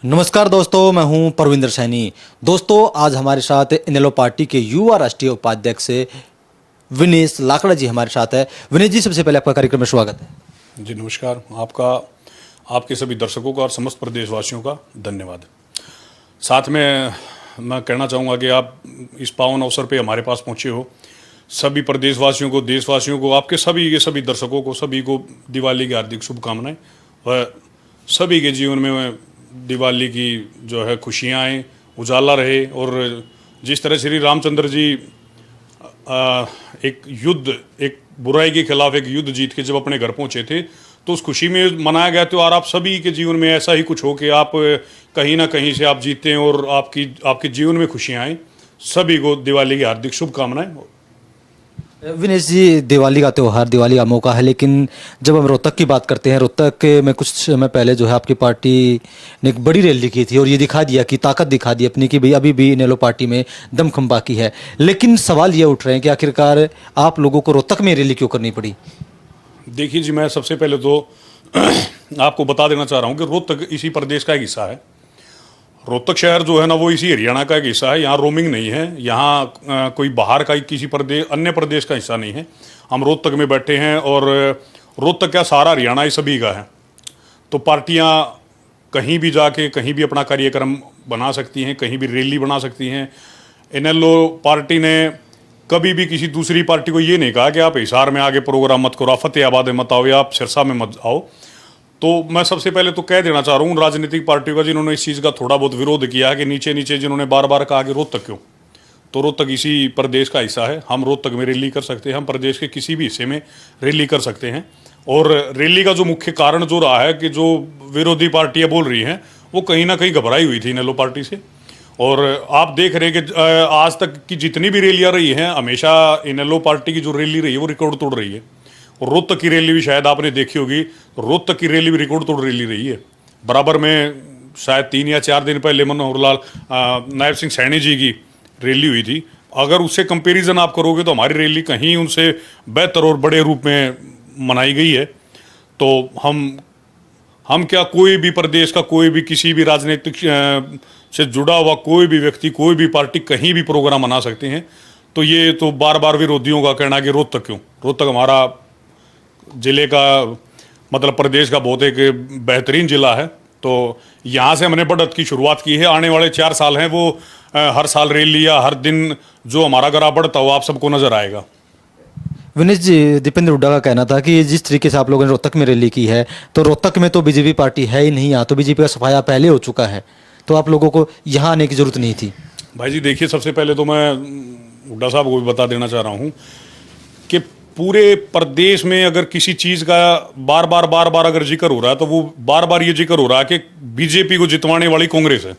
नमस्कार दोस्तों, मैं हूं परविंदर सैनी। दोस्तों, आज हमारे साथ इनेलो पार्टी के युवा राष्ट्रीय उपाध्यक्ष विनेश लाकड़ा जी हमारे साथ है। विनेश जी, सबसे पहले आपका कार्यक्रम में स्वागत है। जी नमस्कार। आपका, आपके सभी दर्शकों का और समस्त प्रदेशवासियों का धन्यवाद। साथ में मैं कहना चाहूँगा कि आप इस पावन अवसर पे हमारे पास पहुँचे हो। सभी प्रदेशवासियों को, देशवासियों को, आपके सभी के सभी दर्शकों को, सभी को दिवाली की हार्दिक शुभकामनाएं। व सभी के जीवन में दिवाली की जो है खुशियाँ आएँ, उजाला रहे। और जिस तरह श्री रामचंद्र जी एक बुराई के खिलाफ एक युद्ध जीत के जब अपने घर पहुंचे थे, तो उस खुशी में मनाया गया त्यौहार आप सभी के जीवन में ऐसा ही कुछ हो कि आप कहीं ना कहीं से आप जीते हैं और आपके जीवन में खुशियां आएँ। सभी को दिवाली की हार्दिक शुभकामनाएं। विनेश जी, दिवाली का त्यौहार, दिवाली का मौका है, लेकिन जब हम रोहतक की बात करते हैं, रोहतक में कुछ समय पहले जो है आपकी पार्टी ने एक बड़ी रैली की थी और ये दिखा दिया कि ताकत दिखा दी अपनी कि भाई अभी भी इनेलो पार्टी में दमखम बाकी है। लेकिन सवाल ये उठ रहे हैं कि आखिरकार आप लोगों को रोहतक में रैली क्यों करनी पड़ी? देखिए जी, मैं सबसे पहले तो आपको बता देना चाह रहा हूँ कि रोहतक इसी प्रदेश का एक हिस्सा है। रोहतक शहर जो है ना, वो इसी हरियाणा का एक हिस्सा है। यहाँ रोमिंग नहीं है, यहाँ कोई बाहर का किसी प्रदेश, अन्य प्रदेश का हिस्सा नहीं है। हम रोहतक में बैठे हैं और रोहतक क्या, सारा हरियाणा ही सभी का है। तो पार्टियाँ कहीं भी जाके कहीं भी अपना कार्यक्रम बना सकती हैं, कहीं भी रैली बना सकती हैं। इनेलो पार्टी ने कभी भी किसी दूसरी पार्टी को ये नहीं कहा कि आप हिसार में आगे प्रोग्राम मत करो, आप फतेहाबाद में मत आओ या आप सिरसा में मत आओ। तो मैं सबसे पहले तो कह देना चाह रहा हूँ राजनीतिक पार्टियों का, जिन्होंने इस चीज़ का थोड़ा बहुत विरोध किया है कि नीचे नीचे जिन्होंने बार बार कहा कि रोहतक क्यों, तो रोहतक इसी प्रदेश का हिस्सा है। हम रोहतक में रैली कर सकते हैं, हम प्रदेश के किसी भी हिस्से में रैली कर सकते हैं। और रैली का जो मुख्य कारण जो रहा है कि जो विरोधी पार्टियाँ बोल रही हैं, वो कहीं ना कहीं घबराई हुई थी इनेलो पार्टी से। और आप देख रहे हैं कि आज तक की जितनी भी रैलियाँ रही हैं, हमेशा इनेलो पार्टी की जो रैली रही है वो रिकॉर्ड तोड़ रही है। और रोहतक की रैली भी शायद आपने देखी होगी, रोहतक की रैली भी रिकॉर्ड तोड़ रैली रही है। बराबर में शायद 3 या 4 दिन पहले मनोहर लाल नायब सिंह सैनी जी की रैली हुई थी। अगर उससे कंपैरिजन आप करोगे तो हमारी रैली कहीं उनसे बेहतर और बड़े रूप में मनाई गई है। तो हम क्या, कोई भी प्रदेश का कोई भी किसी भी राजनीतिक से जुड़ा हुआ कोई भी व्यक्ति, कोई भी पार्टी कहीं भी प्रोग्राम मना सकते हैं। तो ये तो बार बार विरोधियों का कहना कि रोहतक क्यों, रोहतक हमारा ज़िले का, मतलब प्रदेश का बहुत एक बेहतरीन ज़िला है। तो यहाँ से हमने बढ़त की शुरुआत की है। आने वाले 4 साल हैं, वो हर साल रैली या हर दिन जो हमारा ग्राफ बढ़ता हो आप सबको नज़र आएगा। विनेश जी, दीपेंद्र हुड्डा का कहना था कि जिस तरीके से आप लोगों ने रोहतक में रैली की है, तो रोहतक में तो बीजेपी पार्टी है ही नहीं, यहाँ तो बीजेपी का सफाया पहले हो चुका है, तो आप लोगों को यहाँ आने की जरूरत नहीं थी। भाई जी देखिए, सबसे पहले तो मैं हुड्डा साहब को भी बता देना चाह रहा हूँ कि पूरे प्रदेश में अगर किसी चीज़ का बार बार अगर जिक्र हो रहा है, तो वो बार बार ये जिक्र हो रहा है कि बीजेपी को जितवाने वाली कांग्रेस है।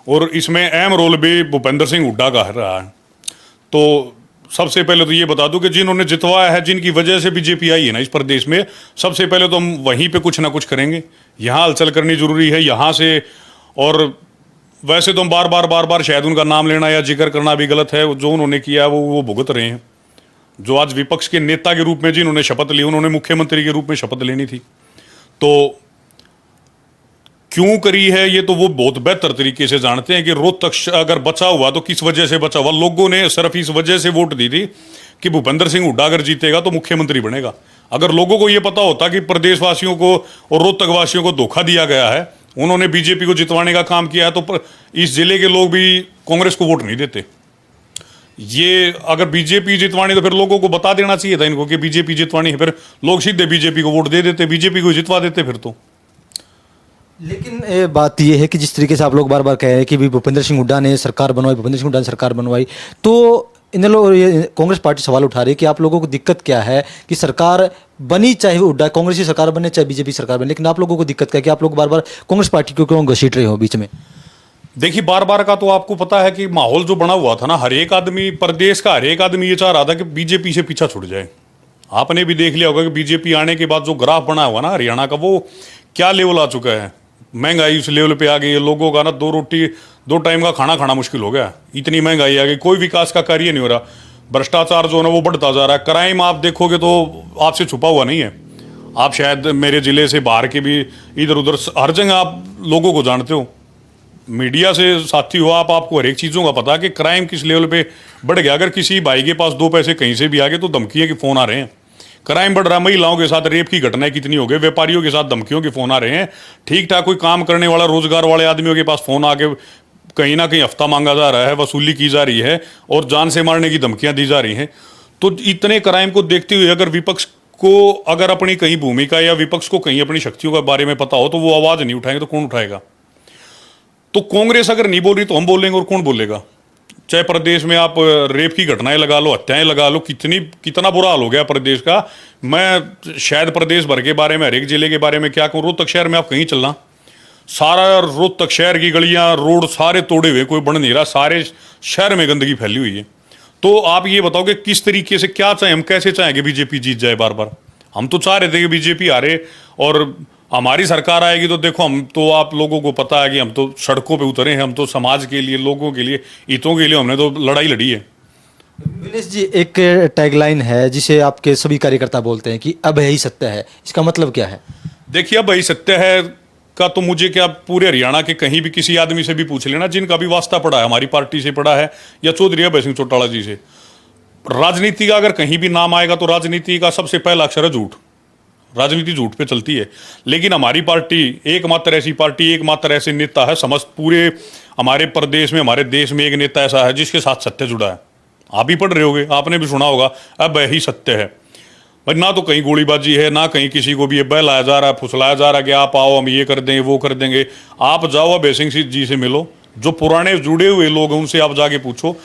और इसमें अहम रोल भी भूपेंद्र सिंह हुड्डा का रहा है। तो सबसे पहले तो ये बता दूं कि जिन्होंने जितवाया है, जिनकी वजह से बीजेपी आई है ना इस प्रदेश में, सबसे पहले तो हम वहीं पे कुछ ना कुछ करेंगे। यहाँ हलचल करनी जरूरी है यहाँ से। और वैसे तो हम बार बार शायद उनका नाम लेना या जिक्र करना भी गलत है। जो उन्होंने किया वो भुगत रहे हैं। जो आज विपक्ष के नेता के रूप में जिन्होंने शपथ ली, उन्होंने मुख्यमंत्री के रूप में शपथ लेनी थी। तो क्यों करी है ये तो वो बहुत बेहतर तरीके से जानते हैं कि रोहतक अगर बचा हुआ तो किस वजह से बचा हुआ। लोगों ने सिर्फ इस वजह से वोट दी थी कि भूपेंद्र सिंह हुड्डा अगर जीतेगा तो मुख्यमंत्री बनेगा। अगर लोगों को ये पता होता कि प्रदेशवासियों को और रोहतक वासियों को धोखा दिया गया है, उन्होंने बीजेपी को जितवाने का काम किया है, तो इस जिले के लोग भी कांग्रेस को वोट नहीं देते। ये अगर बीजेपी जितवानी तो फिर लोगों को बता देना चाहिए था इनको कि बीजेपी जितवानी है, फिर लोग सीधे बीजेपी को वोट दे देते, बीजेपी को जितवा देते फिर तो। लेकिन बात यह है कि जिस तरीके से आप लोग बार बार कह रहे हैं कि भी भूपेंद्र सिंह हुड्डा ने सरकार बनवाई, भूपेंद्र सिंह हुड्डा ने सरकार बनवाई, तो इन लोग कांग्रेस पार्टी सवाल उठा रही है कि आप लोगों को दिक्कत क्या है कि सरकार बनी, चाहे हुड्डा कांग्रेस की सरकार बने चाहे बीजेपी सरकार बने, लेकिन आप लोगों को दिक्कत क्या है कि आप लोग बार बार कांग्रेस पार्टी को क्यों घसीट रहे हो बीच में? देखिए, बार बार का तो आपको पता है कि माहौल जो बना हुआ था ना, हर एक आदमी, प्रदेश का हर एक आदमी ये चाह रहा था कि बीजेपी से पीछा छूट जाए। आपने भी देख लिया होगा कि बीजेपी आने के बाद जो ग्राफ बना हुआ ना हरियाणा का, वो क्या लेवल आ चुका है। महंगाई उस लेवल पे आ गई है, लोगों का ना 2 रोटी 2 टाइम का खाना खाना मुश्किल हो गया, इतनी महंगाई आ गई। कोई विकास का कार्य नहीं हो रहा। भ्रष्टाचार जो है ना वो बढ़ता जा रहा है। क्राइम आप देखोगे तो आपसे छुपा हुआ नहीं है। आप शायद मेरे ज़िले से बाहर के भी इधर उधर हर जगह आप लोगों को जानते हो, मीडिया से साथी हो आप, आपको हर एक चीज़ों का पता कि क्राइम किस लेवल पे बढ़ गया। अगर किसी भाई के पास दो पैसे कहीं से भी आ गए तो धमकियाँ के फ़ोन आ रहे हैं, क्राइम बढ़ रहा है, महिलाओं के साथ रेप की घटनाएं कितनी हो गई, व्यापारियों के साथ धमकियों के फ़ोन आ रहे हैं, ठीक ठाक कोई काम करने वाला रोजगार वाले आदमियों के पास फ़ोन आके कहीं ना कहीं हफ्ता मांगा जा रहा है, वसूली की जा रही है और जान से मारने की धमकियाँ दी जा रही हैं। तो इतने क्राइम को देखते हुए अगर विपक्ष को अगर अपनी कहीं भूमिका या विपक्ष को कहीं अपनी शक्तियों के बारे में पता हो तो वो आवाज़ नहीं उठाएंगे तो कौन उठाएगा? तो कांग्रेस अगर नहीं बोल रही तो हम बोलेंगे और कौन बोलेगा? चाहे प्रदेश में आप रेप की घटनाएं लगा लो, हत्याएं लगा लो, कितना बुरा हाल हो गया प्रदेश का। मैं शायद प्रदेश भर के बारे में, हर एक जिले के बारे में क्या कहूँ, रोहतक शहर में आप कहीं चलना, सारा रोहतक शहर की गलियां रोड सारे तोड़े हुए, कोई बन नहीं रहा, सारे शहर में गंदगी फैली हुई है। तो आप ये बताओ कि किस तरीके से क्या चाहें, हम कैसे चाहेंगे बीजेपी जीत जाए बार बार? हम तो चाह रहे थे कि बीजेपी हारे और हमारी सरकार आएगी। तो देखो, हम तो आप लोगों को पता है कि हम तो सड़कों पे उतरे हैं, हम तो समाज के लिए, लोगों के लिए, हितों के लिए हमने तो लड़ाई लड़ी है। विनेश जी, एक टैगलाइन है जिसे आपके सभी कार्यकर्ता बोलते हैं कि अब यही सत्य है, इसका मतलब क्या है? देखिए, अब यही सत्य है का तो मुझे क्या, पूरे हरियाणा के कहीं भी किसी आदमी से भी पूछ लेना जिनका भी वास्ता पड़ा है, हमारी पार्टी से पड़ा है या चौधरी अभय सिंह चौटाला जी से। राजनीति का अगर कहीं भी नाम आएगा तो राजनीति का सबसे पहला अक्षर है झूठ। राजनीति झूठ पे चलती है, लेकिन हमारी पार्टी एकमात्र ऐसी पार्टी, एकमात्र ऐसे नेता है समस्त पूरे हमारे प्रदेश में, हमारे देश में एक नेता ऐसा है जिसके साथ सत्य जुड़ा है। आप भी पढ़ रहे होगे, आपने भी सुना होगा, अब यही सत्य है भाई। ना तो कहीं गोलीबाजी है, ना कहीं किसी को भी ये बहलाया जा रहा है, फुसलाया जा रहा है कि आप आओ हम ये कर देंगे वो कर देंगे। आप जाओ अभय सिंह जी से मिलो, जो पुराने जुड़े हुए लोग हैं उनसे आप जाके पूछो।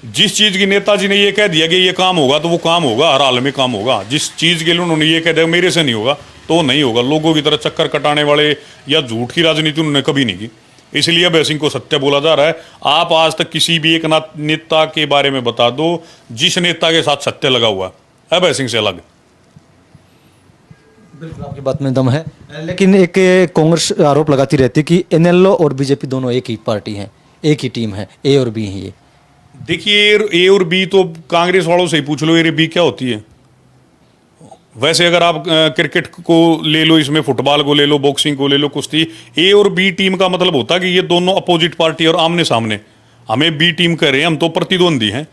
जिस चीज़ की नेताजी ने ये कह दिया कि ये काम होगा तो वो काम होगा, हर हाल में काम होगा। जिस चीज़ के लिए उन्होंने ये कह दिया मेरे से नहीं होगा तो नहीं होगा। लोगों की तरह चक्कर कटाने वाले या झूठ की राजनीति उन्होंने कभी नहीं की, इसलिए अभय सिंह को सत्य बोला जा रहा है। आप आज तक किसी भी एक नेता के बारे में बता दो जिस नेता के साथ सत्य लगा हुआ है, अभय सिंह से अलग। बिल्कुल आपकी बात में दम है, लेकिन एक कांग्रेस आरोप लगाती रहती है कि इनेलो और बीजेपी दोनों एक ही पार्टी हैं, एक ही टीम है, ए और बी हैं ये। देखिए, ए और बी तो कांग्रेस वालों से ही पूछ लो, ए बी क्या होती है। वैसे अगर आप क्रिकेट को ले लो, इसमें फुटबॉल को ले लो, बॉक्सिंग को ले लो, कुश्ती, ए और बी टीम का मतलब होता है कि ये दोनों अपोजिट पार्टी और आमने सामने। हमें बी टीम कह रहे हैं, हम तो प्रतिद्वंदी हैं।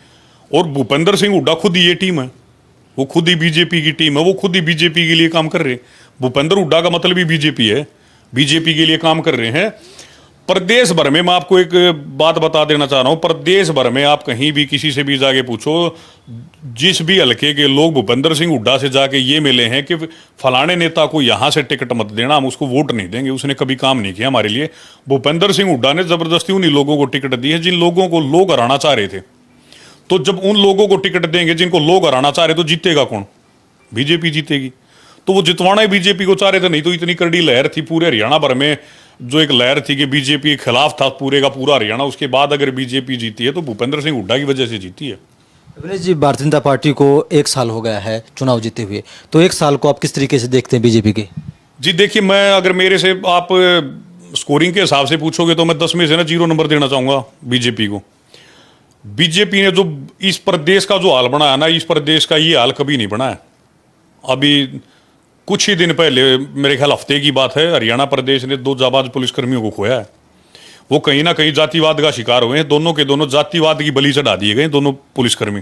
और भूपेंद्र सिंह हुड्डा खुद ही ये टीम है, वो खुद ही बीजेपी की टीम है, वो खुद ही बीजेपी के लिए काम कर रहे हैं। भूपेंद्र हुड्डा का मतलब ही बीजेपी है, बीजेपी के लिए काम कर रहे हैं। प्रदेश भर में मैं आपको एक बात बता देना चाह रहा हूं, प्रदेश भर में आप कहीं भी किसी से भी जाके पूछो, जिस भी हल्के के लोग भूपेंद्र सिंह हुड्डा से जाके ये मिले हैं कि फलाने नेता को यहां से टिकट मत देना, हम उसको वोट नहीं देंगे, उसने कभी काम नहीं किया हमारे लिए। भूपेंद्र सिंह हुड्डा ने जबरदस्ती उन्हीं लोगों को टिकट दी है जिन लोगों को लोग हराना चाह रहे थे। तो जब उन लोगों को टिकट देंगे जिनको लोग हराना चाह रहे, तो जीतेगा कौन? बीजेपी जीतेगी। तो वो जितवाना ही बीजेपी को चाह रहे थे, नहीं तो इतनी कड़ी लहर थी पूरे हरियाणा भर में, जो एक लहर थी कि बीजेपी के खिलाफ था पूरे का पूरा हरियाणा। उसके बाद अगर बीजेपी जीती है तो भूपेंद्र सिंह हुड्डा की वजह से जीती है। विनेश जी, भारतीय जनता पार्टी को 1 साल हो गया है चुनाव जीते हुए, तो 1 साल को आप किस तरीके से देखते हैं बीजेपी के? जी देखिए, मैं अगर मेरे से आप स्कोरिंग के हिसाब से पूछोगे तो मैं 10 में से ना 0 नंबर देना चाहूँगा बीजेपी को। बीजेपी ने जो इस प्रदेश का जो हाल बनाया ना, इस प्रदेश का ये हाल कभी नहीं बनाया। अभी कुछ ही दिन पहले, मेरे ख्याल हफ्ते की बात है, हरियाणा प्रदेश ने 2 जाबाज पुलिसकर्मियों को खोया है। वो कहीं ना कहीं जातिवाद का शिकार हुए हैं, दोनों के दोनों जातिवाद की बलि चढ़ा दिए गए दोनों पुलिसकर्मी।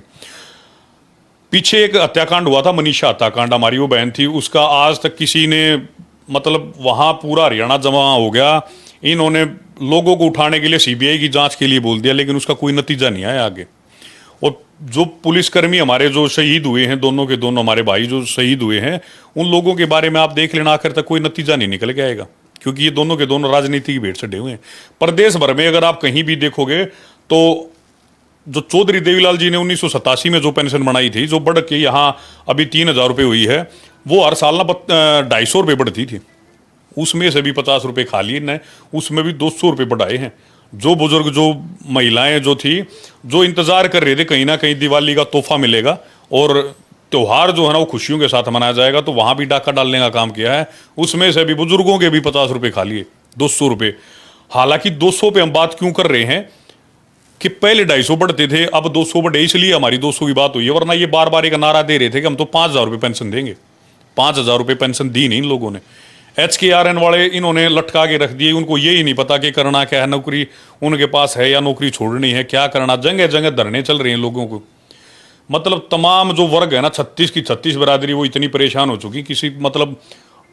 पीछे एक हत्याकांड हुआ था, मनीषा हत्याकांड, हमारी वो बहन थी, उसका आज तक किसी ने, मतलब वहाँ पूरा हरियाणा जमा हो गया। इन्होंने लोगों को उठाने के लिए सीबीआई की जांच के लिए बोल दिया, लेकिन उसका कोई नतीजा नहीं आया आगे। और जो पुलिसकर्मी हमारे जो शहीद हुए हैं, दोनों के दोनों हमारे भाई जो शहीद हुए हैं, उन लोगों के बारे में आप देख लेना, आखिर तक कोई नतीजा नहीं निकल के आएगा, क्योंकि ये दोनों के दोनों राजनीति की भेंट चढ़े हुए हैं। प्रदेश भर में अगर आप कहीं भी देखोगे तो जो चौधरी देवीलाल जी ने 1987 में जो पेंशन बनाई थी, जो बढ़ के यहाँ अभी 3000 रुपये हुई है, वो हर साल ना 250 रुपये बढ़ती थी। उसमें से भी 50 रुपये खा लिए न, उसमें भी 200 रुपये बढ़ाए हैं। जो बुजुर्ग, जो महिलाएं जो थी, जो इंतजार कर रहे थे कहीं ना कहीं दिवाली का तोहफा मिलेगा और त्यौहार जो है ना वो खुशियों के साथ मनाया जाएगा, तो वहां भी डाका डालने का काम किया है। उसमें से भी बुजुर्गों के भी 50 रुपये खा लिए, 200 रुपये। हालांकि 200 पे हम बात क्यों कर रहे हैं कि पहले 250 बढ़ते थे, अब 200 बढ़े, इसलिए हमारी 200 की बात हुई है। वरना ये बार बार एक नारा दे रहे थे कि हम तो 5000 रुपये पेंशन देंगे, 5,000 रुपये पेंशन दी नहीं इन लोगों ने। HKRN वाले इन्होंने लटका के रख दिए, उनको यही नहीं पता कि करना क्या है, नौकरी उनके पास है या नौकरी छोड़नी है, क्या करना। जगह जगह धरने चल रहे हैं लोगों को। मतलब तमाम जो वर्ग है ना, 36 की 36 बिरादरी वो इतनी परेशान हो चुकी। किसी मतलब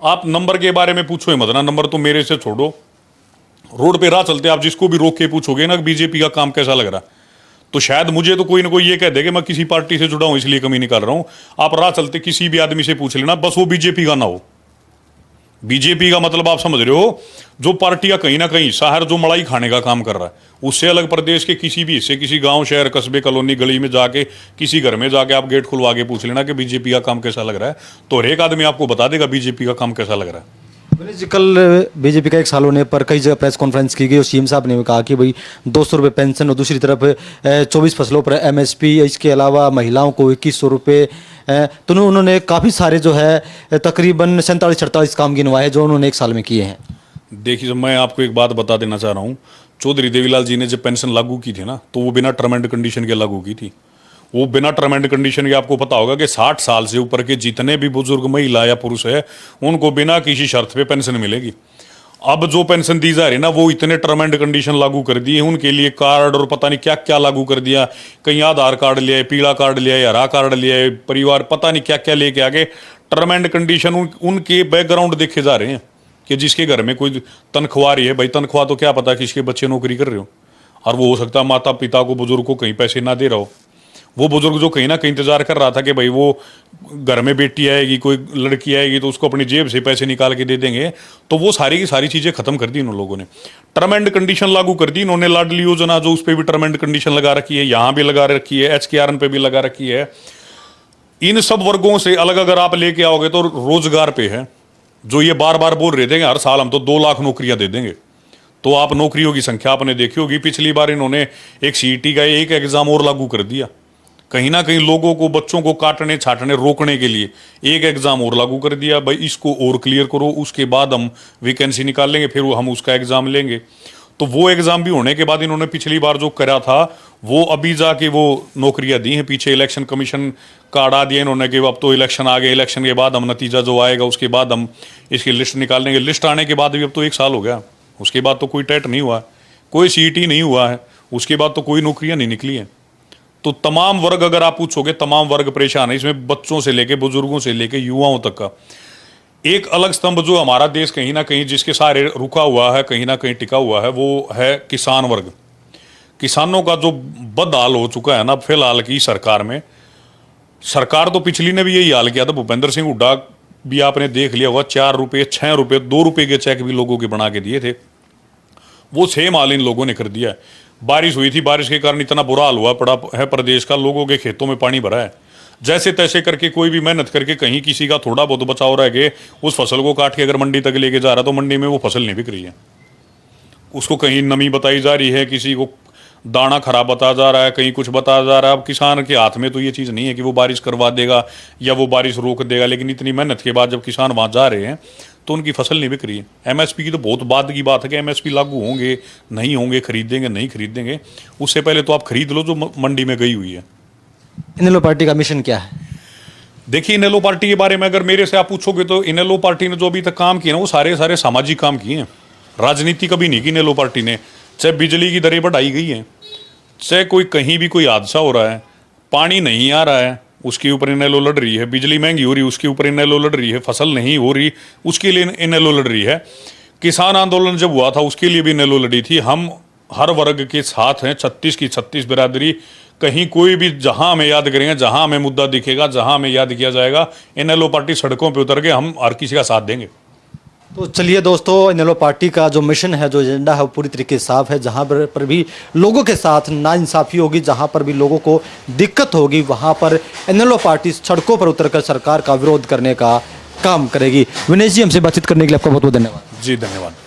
आप नंबर के बारे में पूछो ही मत ना, नंबर तो मेरे से छोड़ो। रोड पे राह चलते आप जिसको भी रोक के पूछोगे ना बीजेपी का काम कैसा लग रहा, तो शायद मुझे तो कोई ना कोई ये कह दे कि मैं किसी पार्टी से जुड़ा हूं इसलिए कमी निकाल रहा हूं। आप राह चलते किसी भी आदमी से पूछ लेना, बस वो बीजेपी का ना हो। बीजेपी का मतलब आप समझ रहे हो, जो पार्टी का कहीं ना कहीं शहर जो मलाई खाने का काम कर रहा है, उससे अलग प्रदेश के किसी भी हिस्से, किसी गांव शहर कस्बे कॉलोनी गली में जाके, किसी घर में जाके आप गेट खुलवा के पूछ लेना कि बीजेपी का काम कैसा लग रहा है, तो हर एक आदमी आपको बता देगा बीजेपी का काम कैसा लग रहा है। विनेश जी, कल बीजेपी का 1 साल होने पर कई जगह प्रेस कॉन्फ्रेंस की गई और सीएम साहब ने भी कहा कि भाई 200 रुपये पेंशन, और दूसरी तरफ 24 फसलों पर MSP, इसके अलावा महिलाओं को 2100 रुपये। तो उन्होंने काफ़ी सारे जो है तकरीबन 47-48 काम गिनवाए जो उन्होंने 1 साल में किए हैं। देखिए, मैं आपको एक बात बता देना चाह रहा हूँ। चौधरी देवीलाल जी ने जब पेंशन लागू की थी ना, तो वो बिना टर्म एंड कंडीशन के लागू की थी। वो बिना टर्म एंड कंडीशन के, आपको पता होगा कि 60 साल से ऊपर के जितने भी बुजुर्ग महिला या पुरुष है, उनको बिना किसी शर्त पे पेंशन मिलेगी। अब जो पेंशन दी जा रही है ना, वो इतने टर्म एंड कंडीशन लागू कर दिए उनके लिए, कार्ड और पता नहीं क्या क्या लागू कर दिया। कहीं आधार कार्ड लिया है, पीला कार्ड लिया है, हरा कार्ड लिया है, परिवार पता नहीं क्या क्या लेके आगे टर्म एंड कंडीशन उनके बैकग्राउंड देखे जा रहे हैं कि जिसके घर में कोई तनख्वाह रही है, भाई तनख्वाह तो क्या पता किसके बच्चे नौकरी कर रहे हो, और वो हो सकता है माता पिता को, बुजुर्ग को कहीं पैसे ना दे रहा हो। वो बुजुर्ग जो कहीं ना कहीं इंतजार कर रहा था कि भाई वो घर में बेटी आएगी, कोई लड़की आएगी तो उसको अपनी जेब से पैसे निकाल के दे देंगे, तो वो सारी की सारी चीज़ें खत्म कर दी इन लोगों ने। टर्म एंड कंडीशन लागू कर दी इन्होंने। लाडली योजना जो, उस पर भी टर्म एंड कंडीशन लगा रखी है, यहाँ भी लगा रखी है, HKRN पे भी लगा रखी है। इन सब वर्गों से अलग अगर आप लेके आओगे तो रोजगार पे है, जो ये बार बार बोल रहे थे कि हर साल हम तो 2 लाख नौकरियां दे देंगे, तो आप नौकरियों की संख्या आपने देखी होगी। पिछली बार इन्होंने एक CET का एक एग्जाम और लागू कर दिया, कहीं ना कहीं लोगों को, बच्चों को काटने छाटने रोकने के लिए एक एग्जाम और लागू कर दिया। भाई इसको और क्लियर करो, उसके बाद हम वैकेंसी निकाल लेंगे, फिर हम उसका एग्जाम लेंगे। तो वो एग्जाम भी होने के बाद इन्होंने पिछली बार जो करा था वो अभी जाके वो नौकरियां दी हैं। पीछे इलेक्शन कमीशन का अड़ा दिया इन्होंने कि अब तो इलेक्शन आ गए, इलेक्शन के बाद हम नतीजा जो आएगा उसके बाद हम इसकी लिस्ट निकालेंगे। लिस्ट आने के बाद भी अब तो 1 साल हो गया, उसके बाद तो कोई टेट नहीं हुआ, कोई CET नहीं हुआ है, उसके बाद तो कोई नौकरियां नहीं निकली हैं। तो तमाम वर्ग अगर आप पूछोगे, तमाम वर्ग परेशान है इसमें, बच्चों से लेके, बुजुर्गों से लेके, युवाओं तक का। एक अलग स्तंभ जो हमारा देश कहीं ना कहीं जिसके सारे रुका हुआ है, कहीं ना कहीं टिका हुआ है, वो है किसान वर्ग। किसानों का जो बदहाल हो चुका है ना फिलहाल की सरकार में। सरकार तो पिछली ने भी यही हाल किया था, भूपेंद्र सिंह हुड्डा भी आपने देख लिया होगा, 4 रुपये, 6 रुपये, 2 रुपये के चेक भी लोगों के बना के दिए थे। वो सेम हाल इन लोगों ने कर दिया है। बारिश हुई थी, बारिश के कारण इतना बुरा हाल हुआ पड़ा है प्रदेश का, लोगों के खेतों में पानी भरा है। जैसे तैसे करके कोई भी मेहनत करके कहीं किसी का थोड़ा बहुत बचाव रह गए, उस फसल को काट के अगर मंडी तक लेके जा रहा तो मंडी में वो फसल नहीं बिक रही है। उसको कहीं नमी बताई जा रही है, किसी को दाना खराब बताया जा रहा है, कहीं कुछ बताया जा रहा है। अब किसान के हाथ में तो ये चीज़ नहीं है कि वो बारिश करवा देगा या वो बारिश रोक देगा, लेकिन इतनी मेहनत के बाद जब किसान वहाँ जा रहे हैं तो उनकी फसल नहीं बिक रही है। MSP की तो बहुत बाद की बात है कि MSP लागू होंगे नहीं होंगे, खरीदेंगे नहीं खरीदेंगे, उससे पहले तो आप खरीद लो जो मंडी में गई हुई है। इनेलो पार्टी का मिशन क्या है? देखिए, इनेलो पार्टी के बारे में अगर मेरे से आप पूछोगे तो इनेलो पार्टी ने जो अभी तक काम किए ना वो सारे सामाजिक काम किए हैं। राजनीति कभी नहीं की इनेलो पार्टी ने। चाहे बिजली की दरें बढ़ाई गई हैं, चाहे कोई कहीं भी कोई हादसा हो रहा है, पानी नहीं आ रहा है उसके ऊपर इनेलो लड़ रही है, बिजली महंगी हो रही है उसके ऊपर इनेलो लड़ रही है, फसल नहीं हो रही उसके लिए इनेलो लड़ रही है। किसान आंदोलन जब हुआ था उसके लिए भी इनेलो लड़ी थी। हम हर वर्ग के साथ हैं, 36 की 36 बिरादरी। कहीं कोई भी जहां हमें याद करेंगे, जहां हमें मुद्दा दिखेगा, जहां हमें याद किया जाएगा, इनेलो पार्टी सड़कों पर उतर के हम हर किसी का साथ देंगे। तो चलिए दोस्तों, इनेलो पार्टी का जो मिशन है, जो एजेंडा है, वो पूरी तरीके से साफ है। जहाँ पर भी लोगों के साथ नाइंसाफ़ी होगी, जहाँ पर भी लोगों को दिक्कत होगी, वहाँ पर इनेलो पार्टी सड़कों पर उतरकर सरकार का विरोध करने का काम करेगी। विनेश जी, हमसे बातचीत करने के लिए आपका बहुत बहुत धन्यवाद। जी धन्यवाद।